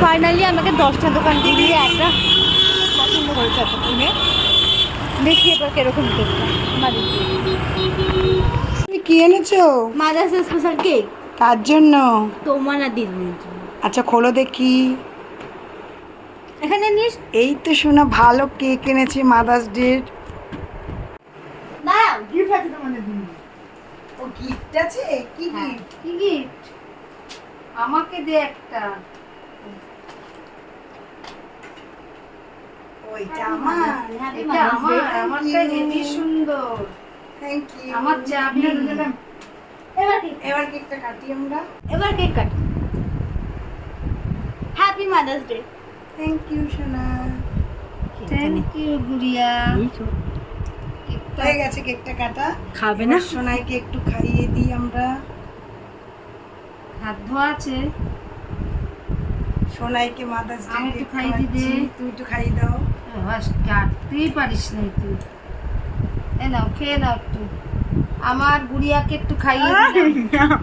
Finally আমাকে 10টা দোকান ঘুরিয়ে একটা পছন্দ করেছে একটা কিনে দেখি এবার কিরকম কেকটা বাড়ি তুমি কি এনেছো? Mother's special cake. কার জন্য? তোমার না দিদির জন্য। আচ্ছা খোলো দেখি। এখানে নিস। এই তো শোনা ভালো কেক এনেছি মাদার্স ডে। দাঁড়াও, গিফট আছে তোমাদের জন্য। ও গিফট আছে? কি হ্যাঁ। গিফট? কি গিফট? আমাকে দে একটা। ওইটা আমার। এটা আমার, আমারটা হেভি সুন্দর। Thank you. আমার চাবি। এবার কেকটা কাটি আমরা। এবার cake cut. Happy mother's day. Thank you সোনা। থ্যাংক ইউ গুড়িয়া। হয়ে গেছে কেকটা কাটা। খাবে এবার না? সোনাইকে একটু খাইয়ে দিই আমরা। হাত ধোয়া আছে। সোনাইকে মাদার্স ডে আমি একটু কেক খাইয়ে দিই দে। খাওয়াচ্ছি। তুই একটু খাইয়ে দাও। বাস কাটতেই পারিস না তুই। এ নাও খেয়ে নাও একটু। আমার গুড়িয়াকে একটু খাইয়ে দিলাম।